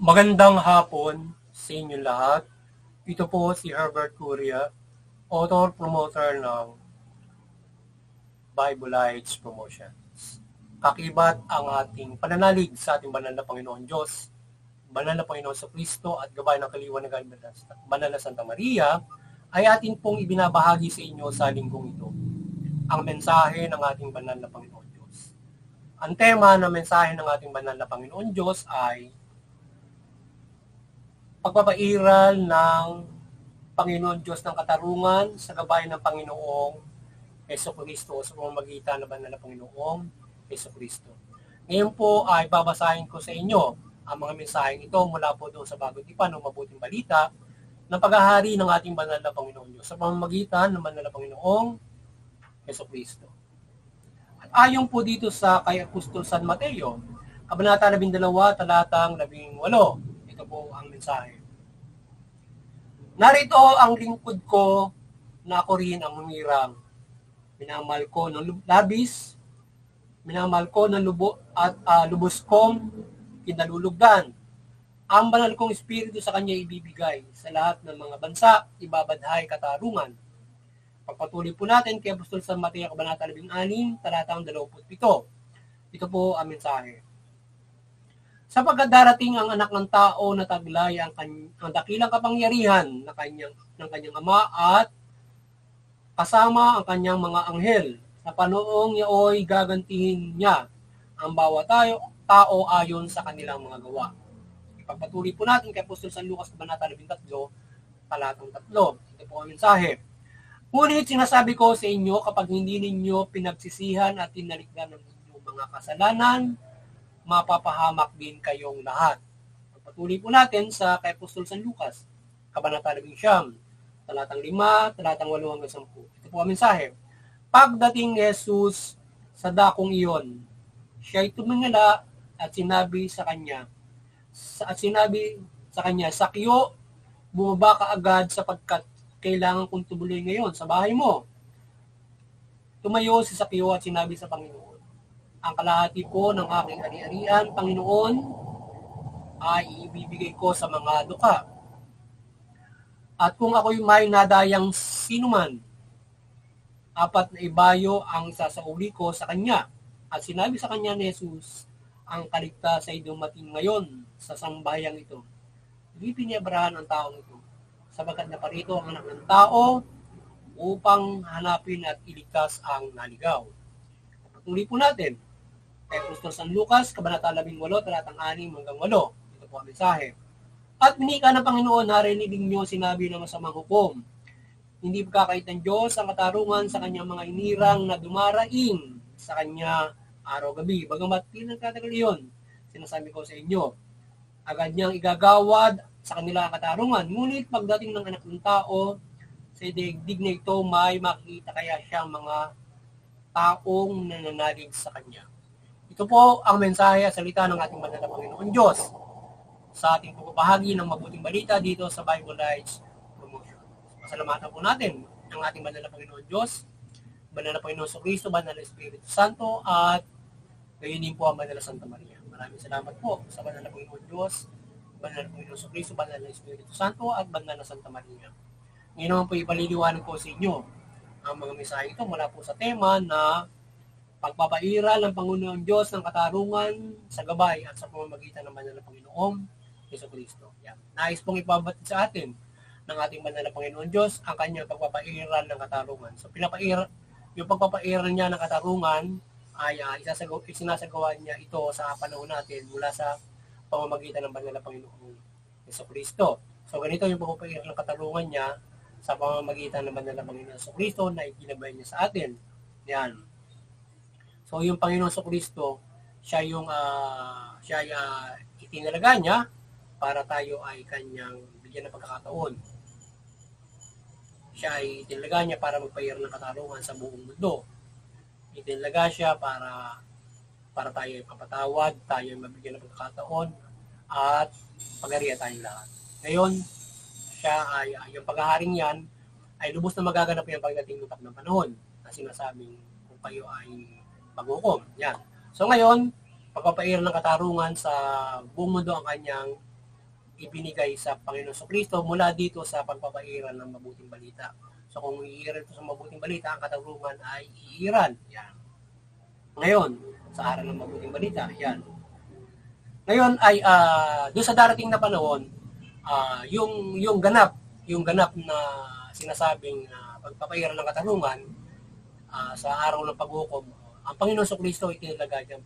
Magandang hapon sa inyo lahat. Ito po si Herbert Curia, author promoter ng Bible Promotions. Kakibat ang ating pananalig sa ating banal na Panginoon Diyos, banal na Panginoon sa Kristo at gabay ng kaliwanagan banal na Santa Maria ay atin pong ibinabahagi sa inyo sa linggong ito. Ang mensahe ng ating banal na Panginoon Diyos. Ang tema ng mensahe ng ating banal na Panginoon Diyos ay pagpapairal ng Panginoon Diyos ng katarungan sa gabay ng Panginoong Jesucristo sa pamamagitan ng banal na Panginoong Jesucristo. Ngayon po ay babasahin ko sa inyo ang mga mensaheng ito mula po doon sa Bagong Tipan o Mabuting Balita ng paghahari ng ating banal na Panginoon Diyos sa pamamagitan ng banal na Panginoong Jesucristo. At ayon po dito sa kay Apostol San Mateo, Kabanata 12, talatang 18. Ito po ang mensahe. Narito ang lingkod ko na ako rin ang humirang. Minamahal ko ng labis, minamahal ko ng lubos kong kinalulugdan. Ang banal kong espiritu sa kanya ibibigay. Sa lahat ng mga bansa, ibabadhay katarungan. Pagpatuloy po natin kay Apostol San Mateo, Kabanata 16, talatang 27. Ito po ang mensahe. Sapagkat darating ang anak ng tao na taglay ang dakilang kapangyarihan ng kanyang ama at kasama ang kanyang mga anghel. Sa panoong yaoy gagantihin niya ang bawat tao ayon sa kanilang mga gawa. Ipagpatuloy po natin kay Apostol San Lucas, Kabanata 13, talatang 3. Ito po ang mensahe. Ngunit sinasabi ko sa inyo, kapag hindi ninyo pinagsisihan at tinalikdan ng inyong mga kasalanan, mapapahamak din kayong lahat. Pagpatuloy po natin sa kay Apostol San Lucas, Kabanata 11, talatang 5, talatang 8 hanggang 10. Ito po ang mensahe. Pagdating ni Jesus sa dakong iyon, siya'y tumingala at sinabi sa kanya, Sakyo, bumaba ka agad sapagkat kailangan kong tumuloy ngayon sa bahay mo. Tumayo si Sakyo at sinabi sa Panginoon, ang kalahati ko ng aking ari-arian, Panginoon, ay ibibigay ko sa mga duka. At kung ako'y may nadayang sinuman, 4 na ibayo ang isasauli ko sa kanya. At sinabi sa kanya ni Jesus, ang kaligtas ay dumating ngayon sa sambayang ito. Hindi piniabrahan ang taong ito, sapagkat naparito ang anak ng tao upang hanapin at iligtas ang naligaw. Patuloy po natin kay Apostol San Lucas, Kabanata 18, talatang 6 hanggang 8. Ito po ang mensahe. At binika ng Panginoon, narinig niyo sinabi ng masamang hukom. Hindi pagkakait ng Diyos ang katarungan sa kanyang mga inirang na dumaraing sa kanya araw-gabi. Bagamat pinagtatagal iyon, sinasabi ko sa inyo, agad niyang igagawad sa kanila ang katarungan. Ngunit pagdating ng anak ng tao, sa daigdig na ito may makikita kaya siyang mga taong nananalig sa kanya. Ito po ang mensahe at salita ng ating banal na Panginoon Diyos sa ating pagbabahagi ng mabuting balita dito sa Bible Lights Promotion. Pasalamatan po natin ang ating banal na Panginoon Diyos, banal na Panginoon sa Kristo, banal na Espiritu Santo, at gayon din po ang banal na Santa Maria. Maraming salamat po sa banal na Panginoon Diyos, banal na Panginoon sa Kristo, banal na Espiritu Santo, at banal na Santa Maria. Ngayon naman po ipaliliwanag ko sa inyo ang mga mensahe ito mula po sa tema na pagpapairal ng Panginoon Diyos ng katarungan sa gabay at sa pamamagitan ng banal na Panginoong Jesucristo. Yan. Nais pong ipabatid sa atin ng ating banal na Panginoon Diyos ang kanyang pagpapairal ng katarungan. So yung pagpapairal niya ng katarungan ay sinasagawa niya ito sa panahon natin mula sa pamamagitan ng banal na Panginoong Jesucristo. So ganito yung pagpapairal ng katarungan niya sa pamamagitan ng banal na Panginoon Jesucristo na iginabay niya sa atin. Yan. So yung Panginoon Jesucristo, siya itinalaga niya para tayo ay kanyang bigyan ng pagkakataon. Siya ay itinalaga niya para magpairal ng katarungan sa buong mundo. Itinalaga siya para tayo ay papatawad, tayo ay mabigyan ng pagkakataon, at pag-ariya tayong lahat. Ngayon, yung paghaharing yan, ay lubos na magaganap yung pagdating ng panahon na sinasabing kung kayo ay paghukom. Yan. So ngayon, pagpapairal ng katarungan sa buong mundo ang kanyang ibinigay sa Panginoon Kristo mula dito sa pagpapairal ng mabuting balita. So kung iiral ito sa mabuting balita, ang katarungan ay iiral. Yan. Ngayon, sa aral ng mabuting balita, yan. Ngayon ay doon sa darating na panahon, yung ganap na sinasabing pagpapairal ng katarungan sa araw ng paghukom, ang Panginoon Kristo ay tinilagay diyan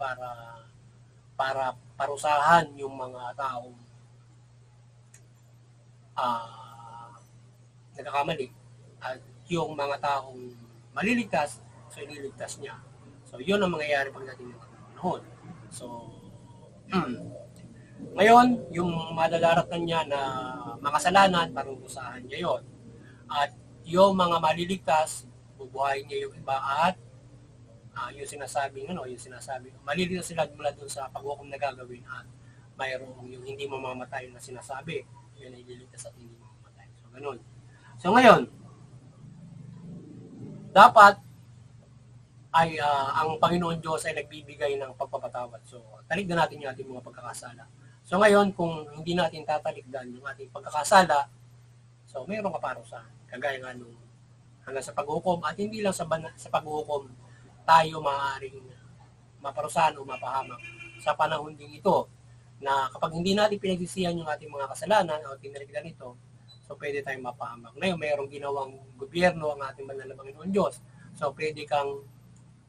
para parusahan yung mga taong nagkakamali at yung mga taong maliligtas, so iniligtas niya. So yun ang mangyayari pagdating ng panahon. So ngayon, yung madadaratan niya na makasalanan, parurusahan niya yon. At yung mga maliligtas, bubuhayin niya yung iba at yung sinasabing maliligtas sila mula doon sa paghukom na gagawin at mayroong yung hindi mamamatay na sinasabi, yun ay liligtas at hindi mamamatay. So ganun. So ngayon, dapat ay ang Panginoon Diyos ay nagbibigay ng pagpapatawad. So taligdan natin yung ating mga pagkakasala. So ngayon, kung hindi natin tatalikdan yung ating pagkakasala, so mayroong kaparusahan. Kagaya nga nung hanggang sa paghukom at hindi lang sa paghukom tayo maaaring maparusahan o mapahamak sa panahon din ito na kapag hindi natin pinagsisihan yung ating mga kasalanan o tinaligdan ito, so pwede tayong mapahamak. Ngayon, mayroong ginawang gobyerno ang ating banal na Panginoon Diyos. So pwede kang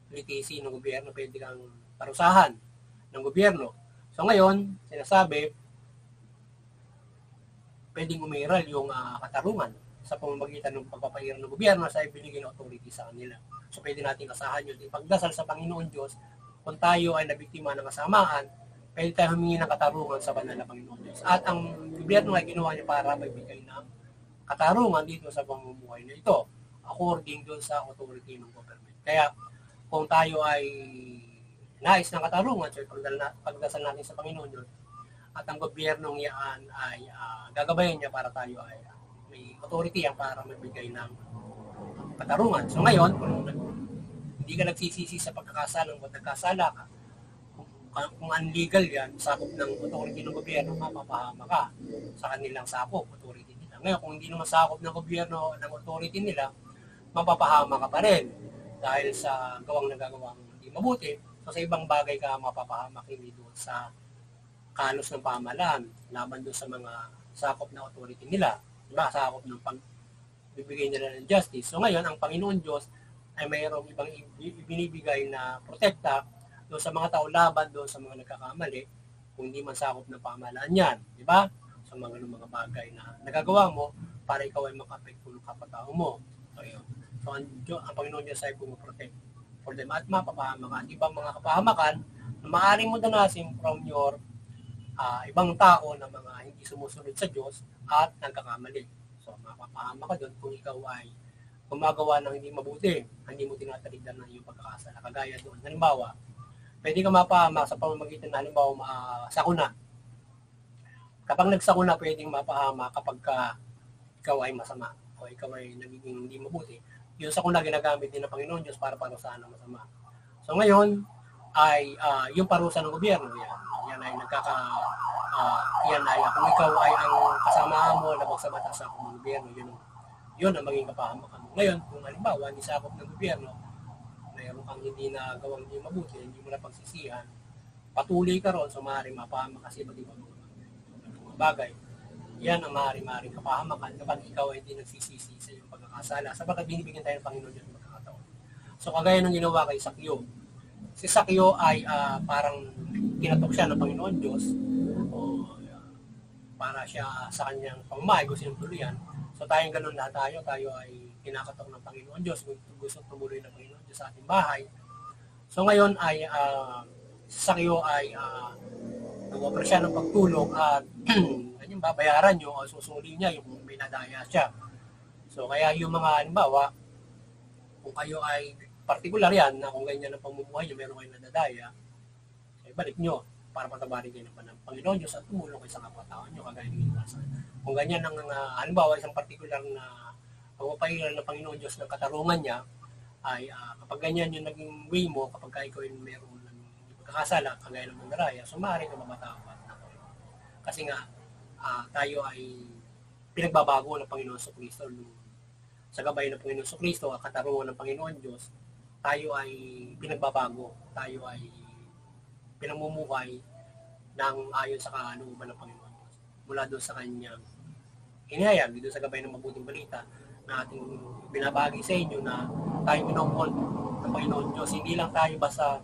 litisin ng gobyerno, pwede kang parusahan ng gobyerno. So ngayon, sinasabi, pwedeng umiral yung katarungan sa pamamagitan ng pagpapairal ng gobyerno sa ibinigay ng authority sa kanila. So pwede natin asahan yun. Ipagdasal sa Panginoon Diyos, kung tayo ay nabiktima ng kasamaan, pwede tayo humingi ng katarungan sa banal na Panginoon Diyos. At ang gobyerno ay ginawa niya para magbigay ng katarungan dito sa pamumuhay na ito, according doon sa authority ng government. Kaya kung tayo ay nais ng katarungan, so pagdasal natin sa Panginoon Diyos, at ang gobyernong yan ay gagabayan niya para tayo ay may authority yan para magbigay ng katarungan. So ngayon, kung hindi ka nagsisisi sa pagkakasalang o nagkasala ka, kung unlegal yan, sakop ng authority ng gobyerno, mapapahama ka sa kanilang sakop, authority nila. Ngayon, kung hindi naman sakop ng gobyerno, ng authority nila, mapapahama ka pa rin dahil sa gawang nagagawang hindi mabuti. So sa ibang bagay ka mapapahamak, hindi doon sa kalos ng pamahalaan, laban doon sa mga sakop na authority nila, diba? Sakop ng pagbibigay nila ng justice. So ngayon, ang Panginoon Diyos ay mayroong ibang ibinibigay na protekta doon sa mga tao laban doon sa mga nagkakamali, kung hindi man sakop ng pamahalaan yan, di ba? Sa mga bagay na nagagawa mo para ikaw ay makapekto ng kapatao mo. So yun. So ang Panginoon Diyos ay pumoprotect for them at mapapahama ka. At ibang mga kapahamakan na maaaring mo danasin from your ibang tao na mga hindi sumusunod sa Diyos at nagkakamali. So mapapahama ka doon kung ikaw ay gumagawa ng hindi mabuti, hindi mo tinataligdan ng iyong pagkakasala. Kagaya doon. Halimbawa, pwede ka mapahama sa pamamagitan na halimbawa sakuna. Kapag nagsakuna, pwedeng mapahama kapag ikaw ay masama o ikaw ay nagiging hindi mabuti. Yung sakuna ginagamit din ng Panginoon Diyos para parusahan ng masama. So ngayon ay yung parusa ng gobyerno, yan ay yan ay kung ikaw ay ang kasama mo labag sa batas sa gobyerno, yun ang maging kapahamakan mo. Ngayon, kung halimbawa, hindi sakop ng gobyerno, mayroon kang hindi na gawang hindi mabuti, hindi mo na pagsisihan, patuloy ka ron, so maaaring mapahama kasi iba't ibang mga bagay. Yan ang maaaring kapahamakan kapag ikaw ay hindi nagsisisi sa iyong pagkakasala. Sabagat binibigyan tayo ng Panginoon Diyos ng pagkakataon. So kagaya ng ginawa kay Sakyo. Si Sakyo ay parang kinatok siya ng Panginoon Diyos para siya sa kanyang pamamahay, gusto niyang tuluyan. So tayong ganun lahat tayo ay kinakatok ng Panginoon Diyos, gusto tumuloy ng Panginoon Diyos sa ating bahay. So ngayon ay Sakyo ay nag-offer siya ng pagtulong at yung babayaran nyo o susuli niya yung may nadaya siya. So kaya yung mga halimbawa, kung kayo ay particular yan na kung ganyan ang pamumuhay nyo, meron kayong nadadaya, ay balik nyo para patabarin kayo ng Panginoon Diyos at tumulong kayo sa kapatao nyo kagaya ng ginawa sa kung ganyan ang halimbawa isang particular na pagpapairal ng Panginoon Diyos ng katarungan niya ay kapag ganyan yung naging way mo kapag ikaw ay meron ng pagkakasala kagaya ng mandaraya, so maaaring ka mamatawad na kasi nga tayo ay pinagbabago ng Panginoon Kristo. Sa gabay ng Panginoon Kristo at katarungan ng Panginoon Diyos, tayo ay pinagbabago, tayo ay pinamumuhay ng ayon sa kalooban ng Panginoon Diyos. Mula doon sa kanyang hinihayag, doon sa gabay ng mabuting balita na ating binabagi sa inyo na tayo minomold ng Panginoon Diyos. Hindi lang tayo basta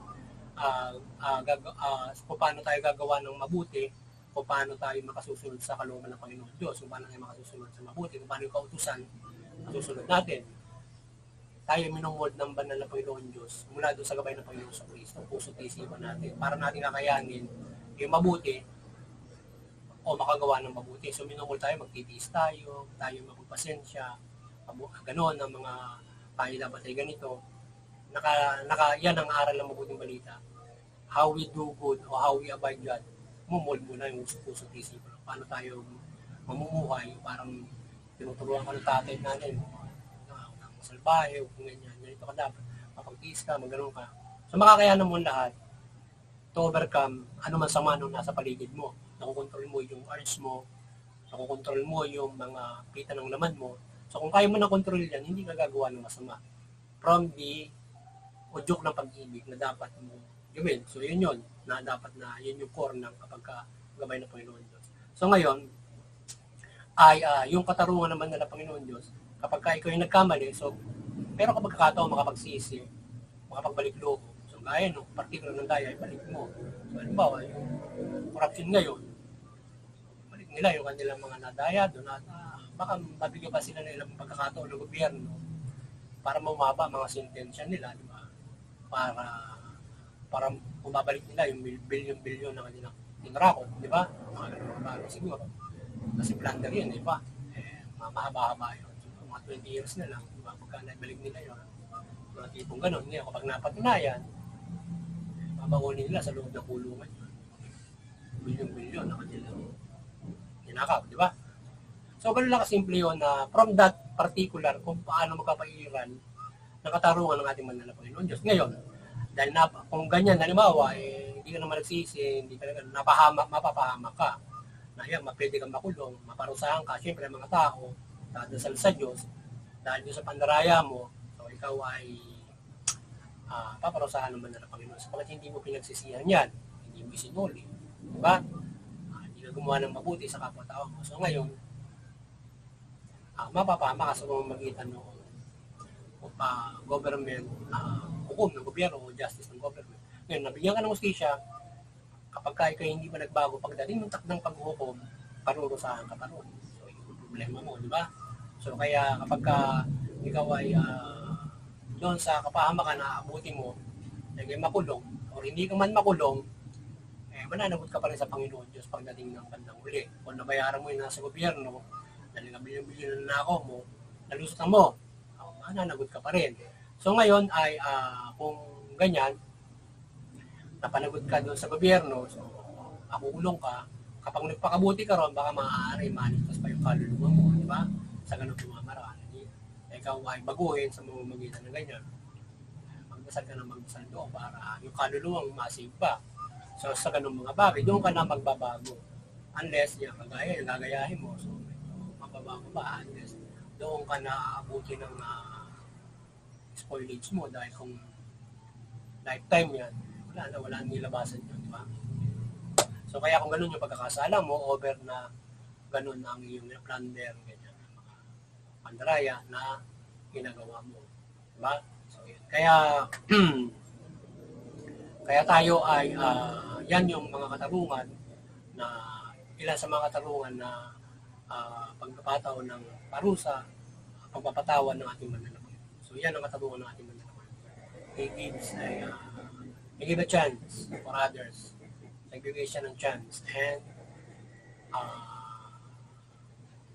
kung paano tayo gagawa ng mabuti, kung paano tayo makasusunod sa kalooban ng Panginoon Diyos, kung paano tayo makasusunod sa mabuti, kung paano yung kautusan masusunod natin. Tayo minomold ng banal na Panginoon Diyos mula doon sa gabay ng Panginoon sa Kristo, puso at isipan natin, para natin kakayanin yung mabuti o makagawa ng mabuti. So minomold tayo, magtitiis tayo magpasensya, ganoon ang mga tayo dapat ay ganito. Yan ang aral ng mabuting balita. How we do good o how we abide God, mumold muna yung puso at isipan. Paano tayo mamumuhay, parang tinuturuan ka ng tatay natin, salbahe o kung ganito ka dapat, mapag-tiis ka, maganoon ka. So makakayanan mo lahat to overcome ano man sama nung nasa paligid mo. Nakokontrol mo yung urge mo, nakokontrol mo yung mga pita ng laman mo. So kung kaya mo na kontrol yan, hindi ka gagawa ng masama. From the udyok ng pag-ibig na dapat mo gawin. So yun na dapat na yun yung core ng kapag gabay ng Panginoon Diyos. So ngayon, ay yung katarungan naman ng Panginoon Diyos, kapag ikaw yung nagkamali, so, pero kapag kakataon makapagsisi, makapagbalik loob. So, gaya no, particular ng daya, ibalik mo. So, halimbawa, yung corruption ngayon, balik nila yung kanilang mga nadaya doon at baka mabigyan pa sila ng ilang pagkakataon ng gobyerno para mamaba mga sentensya nila, di ba? Para bumabalik nila yung bilyon-bilyon na kanilang tinrakot, di ba? Mga bagay siguro. Kasi plunder yun, di ba? Mahaba-haba yun. Mga 20 years na lang, diba? Pagka naibalik nila yun, mga tipong ganun. Ngayon, kapag napatunayan, mabangunin nila sa loob ng kulungan yun. Bilyon-bilyon na kanilang ninakaw, di ba? So, ganun lang kasimple yun na from that particular kung paano magkapailiran ng katarungan ng ating manala Panginoon Diyos. Ngayon, dahil kung ganyan, halimbawa, hindi ka naman nagsisi, hindi ka naman mapapahamak ka. Na yan, pwede kang makulong, maparusahan ka. Siyempre, mga tao, dadasal sa Diyos, dahil doon sa pandaraya mo, so ikaw ay paparusahan naman na ng Panginoon. Sapagkat hindi mo pinagsisihan yan, hindi mo isinuli. Diba? Hindi ka gumawa ng mabuti sa kapwa-tao mo. So ngayon, mapapama ka sa pamamagitan ng government, hukom ng gobyerno o justice ng government. Ngayon, nabigyan ka ng hustisya, kapag ikaw hindi pa nagbago, pagdating ng takdang paghuhukom, parurusahan ka pa ron. So, yung problema mo, di ba? So, kaya kapag ikaw ay doon sa kapahamakan na abuti mo, naging makulong, o hindi ka man makulong, mananagot ka pa rin sa Panginoon Diyos pagdating ng bandang uli. Kung nabayaran mo yung nasa gobyerno, dahil nga bilyon-bilyon na nako mo, nalusutan mo, mananagot ka pa rin. So, ngayon ay kung ganyan, napanagot ka doon sa gobyerno, so makukulong ka, kapag nagpakabuti ka ron, baka maaari manifest pa yung kaluluwa mo, di ba? Sa ganun pumamaraan. Ikaw ay baguhin sa mamamagitan ng ganyan. Magdasal ka na magdasal doon para yung kaluluwa mo masig pa. So sa ganun mga bagay, doon ka na magbabago. Unless yung kagaya, yung gagayahin mo, so mababago ba? Unless doon ka na aabuti ng spoilage mo dahil kung lifetime yan, wala nang nilabasan yun, di ba? So kaya kung ganun yung pagkakasala mo, over na ganun ang iyong plunder, ganyan, mga pandaraya na ginagawa mo. Di ba? So yun. Kaya tayo ay, yan yung mga katarungan na, ilan sa mga katarungan na pagpapataw ng parusa, pagpapatawan ng ating mananaman. So yan ang katarungan ng ating mananaman. He give a chance for others. Nagbigay siya ng chance and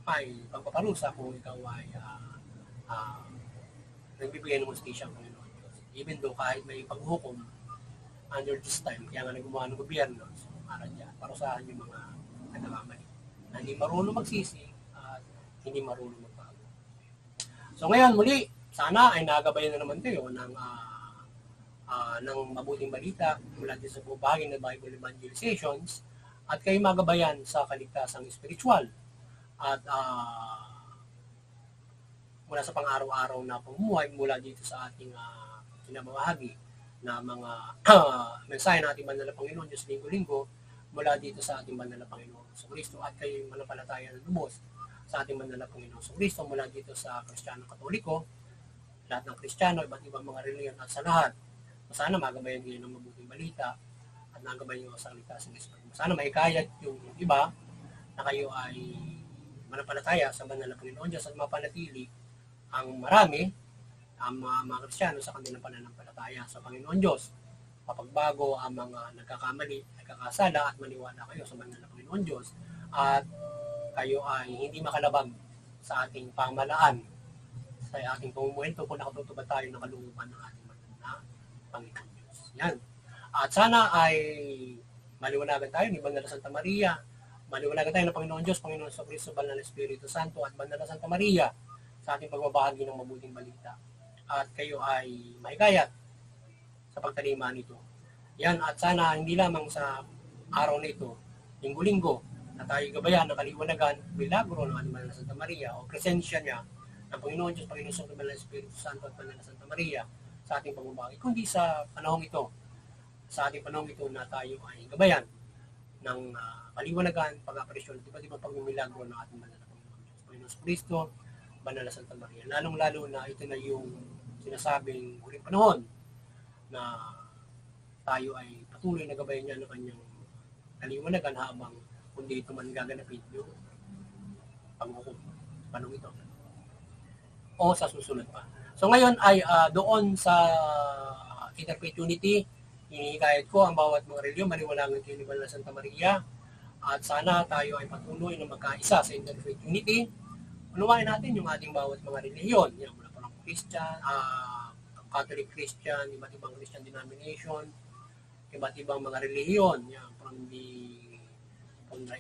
ay pagpaparusa kung ikaw ay nagbibigay ng hustisya ng Panginoon Diyos. Even though kahit may paghukom under this time, kaya nga naggumawa ng gobyerno, so para dyan, parusahan yung mga nagkakamali na hindi marunong magsisi at hindi marunong magbago. So ngayon muli, sana ay nagabayan na naman kayo ng mabuting balita mula din sa bahagi ng Bible Evangelizations at kayo magabayan sa kaligtasang spiritual at mula sa pang-araw-araw na pamumuhay mula dito sa ating pinamamahagi na mga mensahe ng ating banal na Panginoon Diyos linggo-linggo mula dito sa ating banal na Panginoon sa Kristo at kayo manampalataya ng lubos sa ating banal na Panginoon sa Kristo mula dito sa Kristiyano Katoliko, lahat ng Kristiyano, iba't ibang mga reliyon at sa lahat. Sana magabayan kayo ng mabuting balita at nagabayan nyo sa kaligtasan ng Espiritu. Sana maikayat yung iba na kayo ay manampalataya sa banal na Panginoon Diyos at mapanatili ang marami, ang mga Kristiyano sa kanilang pananampalataya sa Panginoon Diyos. Kapagbago ang mga nagkakamali, nagkakasala at maniwala kayo sa banal na Panginoon Diyos at kayo ay hindi makalabag sa ating pamalaan, sa ating pamumuhay kung nakatutubad tayo ng kalooban ng ating banal na Panginoon Diyos. Yan. At sana ay maliwanagan tayo ni Banal na Santa Maria, maliwanagan tayo ng Panginoon Diyos, Panginoon sa Kristo, Banal na Espiritu Santo at Banal na Santa Maria sa ating pagbabahagi ng mabuting balita. At kayo ay mahikayat sa pagtalima nito. Yan, at sana hindi lamang sa araw na ito, linggo-linggo, na tayo gabayan ng kaliwanagan, milagro ng ating Banal na Santa Maria o presensya niya ng Panginoon Diyos, Panginoon sa Banal na Espiritu Santo at Banal na Santa Maria sa ating pagbabahagi, kundi sa panahong ito, sa ating panahong ito na tayo ay gabayan ng kaliwanagan, pag-aparisyon, at iba't ibang pagmimilagro ng ating Banal na Panginoon Diyos, Panginoon sa Kristo, Banal na Santa Maria. Lalong-lalo na ito na yung sinasabing huling panahon na tayo ay patuloy na gabayan niya ng kanyang kaliwanagan habang kundi ito man gaganapin yung panghukom panong ito o sa susunod pa. So ngayon ay doon sa Interfaith Unity, hinihikayat ko ang bawat mga reliyon maniwalagan kayo ni Banal na Santa Maria at sana tayo ay patuloy na magkaisa sa Interfaith Unity. Unawain natin yung ating bawat mga reliyon, yan, mula pa ng Christian, Catholic Christian, iba't ibang Christian denomination, iba't ibang mga reliyon, yan, from the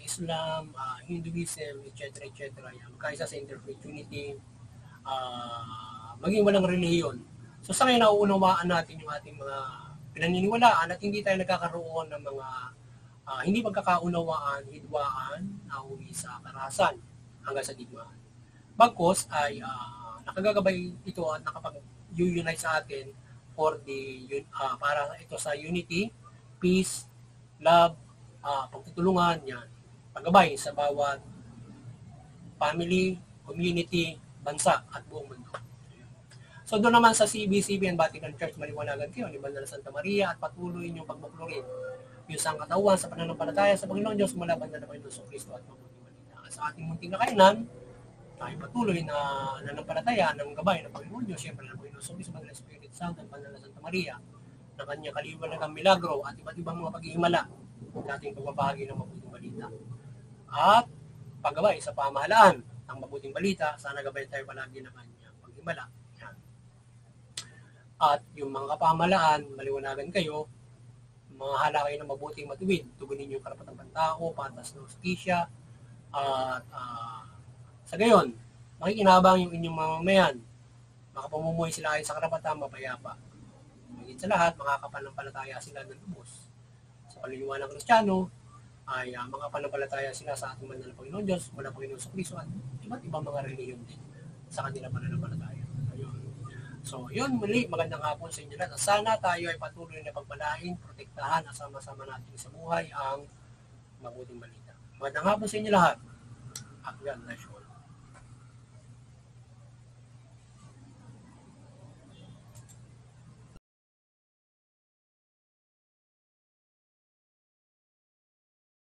Islam, Hinduism, etc. Yan, magkaisa sa Interfaith Unity, maging walang reliyon. So sa ngayon, nauunawaan natin yung ating mga pinaniniwalaan at hindi tayo nagkakaroon ng mga hindi magkakaunawaan, hidwaan, na uwi sa karahasan hanggang sa digmaan. Bagkos ay nakagagabay ito at nakapag-unite sa atin for para ito sa unity, peace, love, pagtutulungan, yan, paggabay sa bawat family, community, bansa at buong mundo. So doon naman sa CBCB and Vatican Church, maliwanagan kayo ni Banal na Santa Maria at patuloy niyong pagbuklurin yung sangkatawan sa pananampalataya sa Panginoon Diyos mula Banal na Panginoon sa Kristo at mabuting balita. Sa ating munting na kainan, tayo patuloy na nanampalataya ng gabay ng Panginoon Diyos, siyempre ng Panginoon sa Kristo, Banal na Espiritu Santo at Banal na Santa Maria, na kanyang kaliwanagang milagro at iba't ibang mga paghihimala ng ating pagbabahagi ng mabuting balita. At paggabay sa pamahalaan ng mabuting balita, sana gabay tayo palagi ng kanyang paghimala. Yan. At yung mga kapamahalaan, maliwanagan kayo, mahala kayo ng mabuting matuwid, tugunin yung karapatang pantao, patas na hustisya, at sa gayon, makikinabang yung inyong mamamayan, makapamumuhay sila ayon sa karapatang mapayapa. Higit sa lahat, makakapanampalataya sila ng lubos. Sa kaluluwa ng Kristiyano, ay makapanampalataya sila sa ating banal na Panginoon Diyos, mula Panginoon sa Kristo at iba't ibang mga reliyon din sa kanilang pananampalataya. Ayun. So, yun muli, magandang hapon sa inyo lahat. Sana tayo ay patuloy na pagpalain, protektahan at sama-sama natin sa buhay ang mabuting balita. Magandang hapon sa inyo lahat. At God bless you.